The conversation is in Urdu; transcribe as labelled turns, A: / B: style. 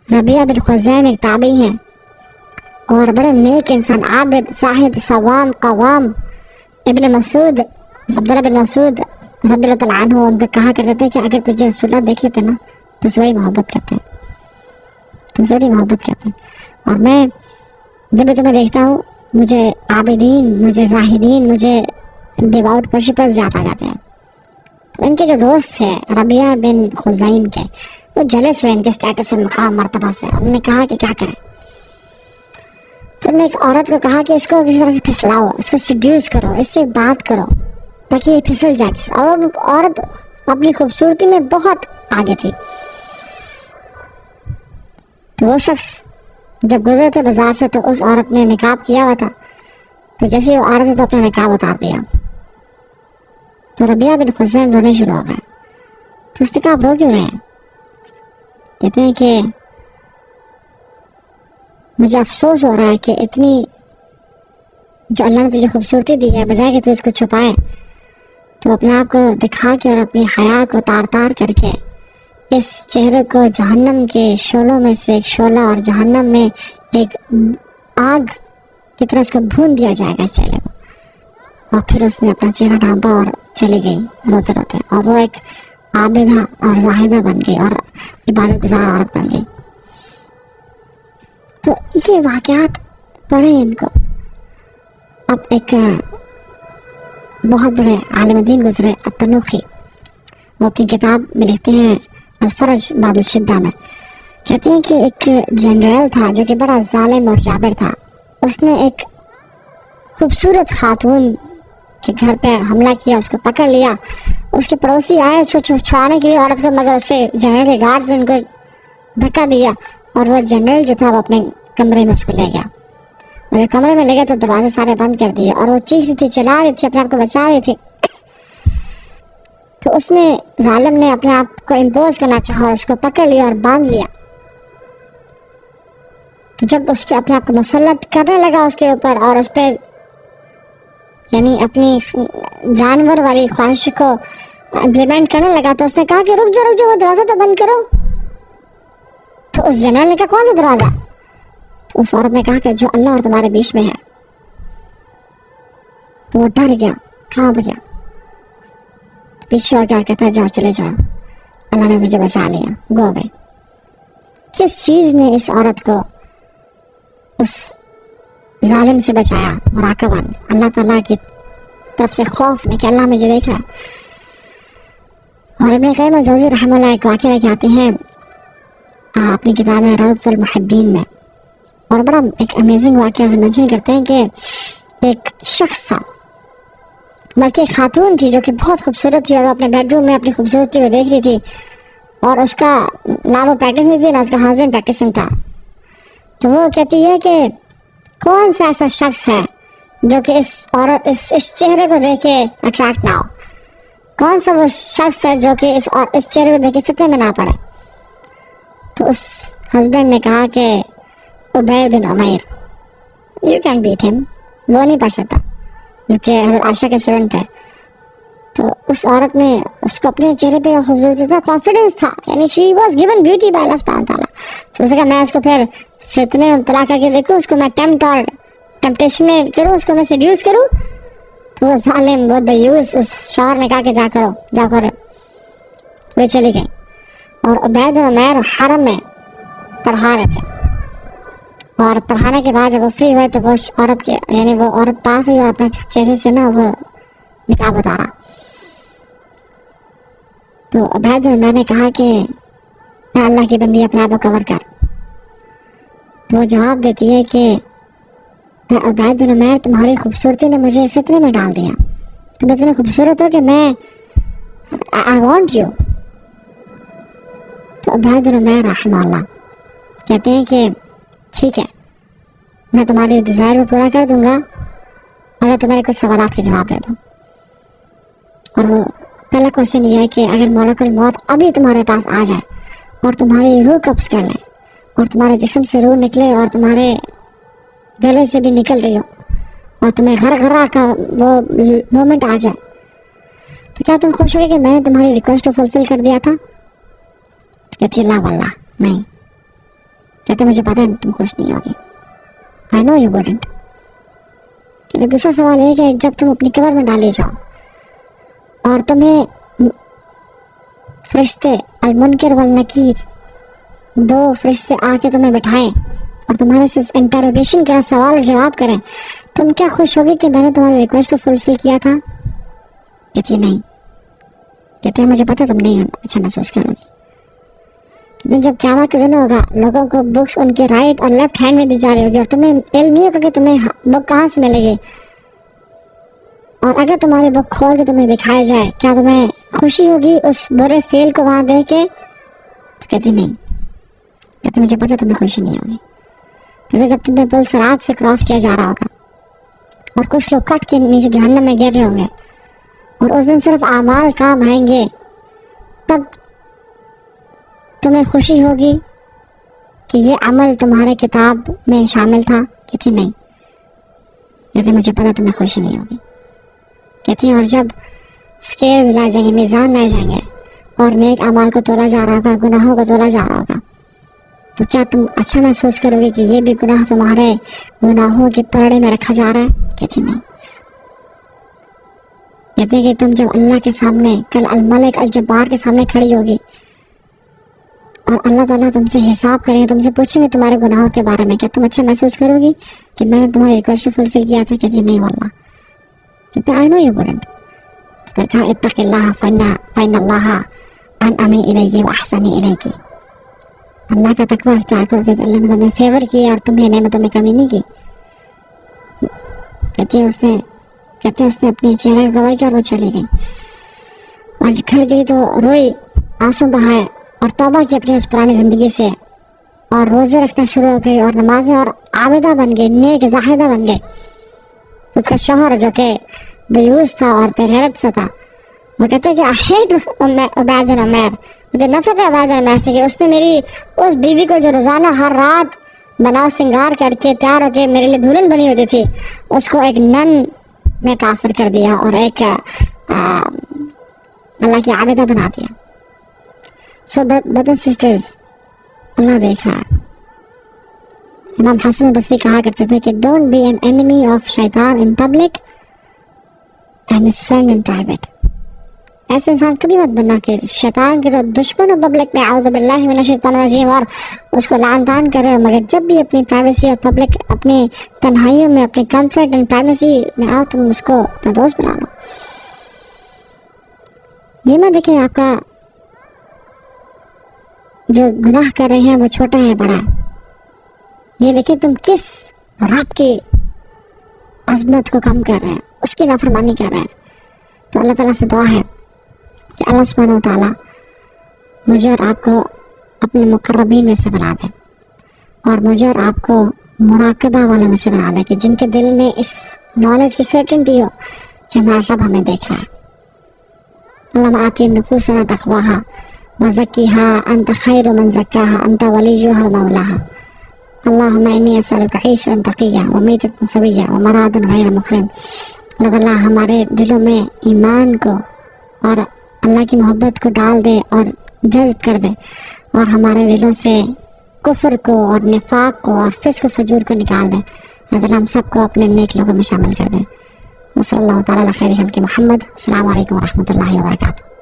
A: ربیہ بن خزیم ایک تابعی ہیں اور بڑے نیک انسان، عابد، زاہد، صوام، قوام. ابن مسعود، عبداللہ بن مسعود رضی اللہ تعالیٰ عنہ ان کو کہا کرتے تھے کہ اگر تجھے رسول اللہ دیکھ لیتے نا تو سے بڑی محبت کرتے ہیں، تم سے بڑی محبت کرتے ہیں. اور میں جب تمہیں دیکھتا ہوں مجھے عابدین، مجھے زاہدین، مجھے ڈیواؤٹ ورشپرز یاد آ جاتے ہیں. تو ان کے جو دوست تھے ربیہ بن خزیم کے، وہ جلس ہوئے ان کے اسٹیٹس اور مقام مرتبہ سے. انہوں نے کہا کہ کیا کریں. تو انہوں نے ایک عورت کو کہا کہ اس کو کسی طرح سے پھسلاؤ، اس کو سیڈیوس کرو، اس سے بات کرو تاکہ یہ پھسل جائے. اور عورت اپنی خوبصورتی میں بہت آگے تھی. تو وہ شخص جب گزرے تھے بازار سے تو اس عورت نے نقاب کیا ہوا تھا، تو جیسے وہ آ رہے تھے تو اپنا نقاب اتار دیا. تو ربیہ بن خزیم رونے شروع ہو گئے. تو اس نے کہا آپ رو کیوں رہے ہیں؟ کہتے ہیں کہ مجھے افسوس ہو رہا ہے کہ اتنی جو اللہ نے تجھے خوبصورتی دی ہے، بجائے کہ تو اس کو چھپائے تو اپنے آپ کو دکھا کے اور اپنی حیا کو تار تار کر کے اس چہرے کو جہنم کے شعلوں میں سے ایک شعلہ اور جہنم میں ایک آگ کی طرح اس کو بھون دیا جائے گا اس چہرے کو. اور پھر اس نے اپنا چہرہ ڈھانپا اور چلی گئی روتے روتے. اور وہ ایک عابدہ اور زاہدہ بن گئی اور عبادت گزار عورت بن گئی. تو یہ واقعات پڑھیں ان کو. اب ایک بہت بڑے عالم دین گزرے التنوخی، وہ اپنی کتاب میں لکھتے ہیں الفرج بعد الشدہ میں، کہتے ہیں کہ ایک جنرل تھا جو کہ بڑا ظالم اور جابر تھا. اس نے ایک خوبصورت خاتون کے گھر پہ حملہ کیا، اس کو پکڑ لیا. اس کے پڑوسی آئے چھڑانے کے لیے عورت کو، مگر اس کے جنرل کے گارڈز نے ان کو دھکا دیا اور وہ جنرل جو تھا وہ اپنے کمرے میں اس کو لے گیا. اور جب کمرے میں لے گیا تو دروازے سارے بند کر دیے اور وہ چیخ رہی تھی، چلا رہی تھی، اپنے آپ کو بچا رہی تھی. تو اس نے ظالم نے اپنے آپ کو امپوز کرنا چاہا اور اس کو پکڑ لیا اور باندھ لیا. تو جب اس پہ اپنے آپ کو مسلط کرنے لگا اس کے اوپر اور اس پہ یعنی اپنی جانور والی خواہش کو امپلیمنٹ کرنے لگا تو اس نے کہا کہ رک جاؤ وہ دروازہ تو بند کرو. تو اس جنرل نے کہا کون سا دروازہ؟ تو اس عورت نے کہا کہ جو اللہ اور تمہارے بیچ میں ہے. تو وہ ڈر گیا، کہاں پہ گیا؟ پیچھے اور کیا کہتا ہے جاؤ چلے جاؤ، اللہ نے تجھے بچا لیا، گو گئے. کس چیز نے اس عورت کو اس ظالم سے بچایا؟ مراقبہ نے، اللہ تعالیٰ کی طرف سے خوف نے کہ اللہ مجھے دیکھ رہا ہے. اور ابن قیم الجوزی رحمہ اللہ ایک واقعہ لے آتے ہیں اپنی کتاب ہے روضۃ المحبین میں، اور بڑا ایک امیزنگ واقعہ سے مینشن کرتے ہیں کہ ایک شخص تھا، بلکہ ایک خاتون تھی جو کہ بہت خوبصورت تھی اور وہ اپنے بیڈ روم میں اپنی خوبصورتی کو دیکھ رہی تھی اور اس کا نہ وہ پریکٹس نہیں تھی نہ اس کا ہسبینڈ پریکٹسنگ تھا. تو وہ کہتی ہے کہ کون سا ایسا شخص ہے جو کہ اس چہرے کو دیکھ کے اٹریکٹ نہ ہو؟ کون سا وہ شخص ہے جو کہ اس چہرے کو دیکھ کے فتنے میں نہ پڑے؟ تو اس ہسبینڈ نے کہا کہ عبید بن عمیر، یو کین بیٹ ہم، وہ نہیں پڑھ سکتا، جو کہ حضرت عائشہ کے اسٹوڈنٹ تھے. تو اس عورت نے اس کو اپنے چہرے پہ خوبصورتی تھا، کانفیڈنس تھا، یعنی she was given beauty by Allah سبحانہ تعالیٰ. تو اس نے کہا میں اس کو پھر فتنے میں مبتلا کر کے دیکھوں، اس کو میں ٹیمپٹیشن میں کروں، اس کو میں سیڈیوس کروں. تو وہ ظالم، وہ دیوس، اس شوہر نے کہا کہ جا کرو. وہ چلی گئی اور عبید بن عمیر حرم میں پڑھا رہے تھے. اور پڑھانے کے بعد جب وہ فری ہوئے تو وہ عورت پاس ہوئی اور اپنے چہرے سے نا وہ نقاب اتارا. تو عبید بن عمیر نے کہا کہ اے اللہ کی بندی اپنے آپ کو کور کر. تو وہ جواب دیتی ہے کہ عبید بن عمیر تمہاری خوبصورتی نے مجھے فتنے میں ڈال دیا، تم اتنے خوبصورت ہو کہ میں I want you. تو عبید بن عمیر رحمہ اللہ کہتے ہیں کہ ٹھیک ہے میں تمہاری ڈیزائر کو پورا کر دوں گا اگر تمہارے کچھ سوالات کے جواب دے دو. اور وہ پہلا کوشچن یہ ہے کہ اگر ملک الموت ابھی تمہارے پاس آ جائے اور تمہاری روح قبض کر لے اور تمہارے جسم سے روح نکلے اور تمہارے گلے سے بھی نکل رہی ہو اور تمہیں غرغرہ کا وہ مومنٹ آ جائے تو کیا تم خوش ہوگے کہ میں نے تمہاری ریکویسٹ کو فلفل کر دیا تھا؟ کہتی اللہ واللہ نہیں، کہتے مجھے پتا ہے تم خوش نہیں ہوگی. I know you wouldn't. کہتے دوسرا سوال ہے کہ جب تم اپنی قبر میں ڈالے جاؤ اور تمہیں فرشتے المنکر والنکیر 2 فرشتے آ کے تمہیں بٹھائیں اور تمہارے سے انٹروگیشن کریں، سوال اور جواب کریں، تم کیا خوش ہوگی کہ میں نے تمہاری ریکویسٹ کو فلفل کیا تھا؟ کہتی نہیں. کہتے ہیں مجھے پتا تم نہیں اچھا محسوس کرو گی. کہتے ہیں جب قیامت کا دن ہوگا لوگوں کو بکس ان کے رائٹ اور لیفٹ ہینڈ میں دی جا رہی ہوگی اور تمہیں علم نہیں ہوگا کہ تمہیں بک کہاں سے ملے گی، اور اگر تمہاری بک کھول کے تمہیں دکھایا جائے کیا تمہیں خوشی ہوگی اس برے فیل کو وہاں دیکھ کے؟ تو کہتی نہیں. کہتے مجھے پتا تمہیں خوشی نہیں ہوگی. کہتے جب تمہیں پل صراط سے کراس کیا جا رہا ہوگا اور کچھ لوگ کٹ کے نیچے جہنم میں گر رہے ہوں گے اور اس دن صرف اعمال کام آئیں گے، تب تمہیں خوشی ہوگی کہ یہ عمل تمہارے کتاب میں شامل تھا؟ کہتی نہیں. کہتے مجھے پتا تمہیں خوشی نہیں ہوگی. کہتی ہیں اور جب اسکیلز لائے جائیں گے، میزان لائے جائیں گے اور نیک اعمال کو تولا جا رہا ہوگا، گناہوں کو تولا جا رہا ہوگا، تو کیا تم اچھا محسوس کرو گے کہ یہ بھی گناہ تمہارے گناہوں کے پرڑے میں رکھا جا رہا ہے؟ کہتی نہیں. کہتے ہیں کہ تم جب اللہ کے سامنے کل الملک الجبار کے سامنے کھڑی ہوگی اور اللہ تعالیٰ تم سے حساب کریں گے، تم سے پوچھیں گے تمہارے گناہوں کے بارے میں، کیا تم اچھا محسوس کرو گی کہ میں نے تمہاری ریکویسٹ فلفل کیا تھا؟ کہتی نہیں واللہ. کہتے I know you wouldn't. تو پھر کہا اتق اللہ فإن اللہ انعم الیہ واحسن الیک. اللہ کا تقوی اختیار کرو کہ اللہ نے تمہیں فیور کیا اور تمہیں نعمتوں میں کمی نہیں کی. کہتے ہیں اس نے اپنی چہرہ کا کور کیا اور وہ چلی گئی اور گھر گئی تو روئی، آنسو بہائے اور توبہ کی اپنی اس پرانی زندگی سے اور روزے رکھنا شروع ہو گئی اور نمازیں اور عابدہ بن گئی، نیک زاہدہ بن گئی. اس کا شوہر جو کہ دیوس تھا اور بے غیرت سے تھا، وہ کہتے ہیں کہ I hate عبید بن عمیر، مجھے نفرت ہے عبید بن عمیر سے کہ اس نے میری اس بیوی کو جو روزانہ ہر رات بناؤ سنگار کر کے تیار ہو کے میرے لیے دلہن بنی ہوتی تھی، اس کو ایک نن میں ٹرانسفر کر دیا اور ایک اللہ کی عابدہ بنا دیا. سو برادرز سسٹرز، اللہ دیکھ رہا ہے. امام حسن بصری کہا کرتے تھے کہ don't be an enemy of شیطان in public and his friend in private. ایسے انسان کبھی مت بننا کہ شیطان کے تو دشمن ہو پبلک میں، اعوذ باللہ من الشیطان الرجیم، اور اس کو لعن طعن کرے، مگر جب بھی اپنی پرائیویسی اور پبلک اپنی تنہائیوں میں اپنی کمفرٹ اینڈ پرائیویسی میں آؤ تم اس کو اپنا دوست بنا لو. یہ میں دیکھیں آپ کا جو گناہ کر رہے ہیں وہ چھوٹا ہے بڑا ہے، یہ دیکھیں تم کس رب کی عظمت کو کم کر رہے ہیں، اس کی نافرمانی کر رہے ہیں. تو اللہ تعالیٰ سے دعا ہے کہ اللہ سبحانہ و تعالیٰ مجھے اور آپ کو اپنے مقربین میں سے بنا دے اور مجھے اور آپ کو مراقبہ والوں میں سے بنا دے کہ جن کے دل میں اس نالج کی سرٹنٹی ہو کہ ہمارا رب ہمیں دیکھ رہا ہے. اللہم آتی نفوسنا تقواہا وزکیہا انت خیر من زکاہا انت ولیہا مولاہا. اللہم انی اسألک عیشا تقیہ ومیتتا سویہ ومرادا غیر مخرم. اللہ تعالیٰ ہمارے دلوں میں ایمان کو اور اللہ کی محبت کو ڈال دے اور جذب کر دے اور ہمارے دلوں سے کفر کو اور نفاق کو اور فسق و فجور کو نکال دے. اللہ تعالیٰ ہم سب کو اپنے نیک لوگوں میں شامل کر دے. وصلی اللہ تعالیٰ علی خیر خلق محمد. السلام علیکم ورحمۃ اللہ وبرکاتہ.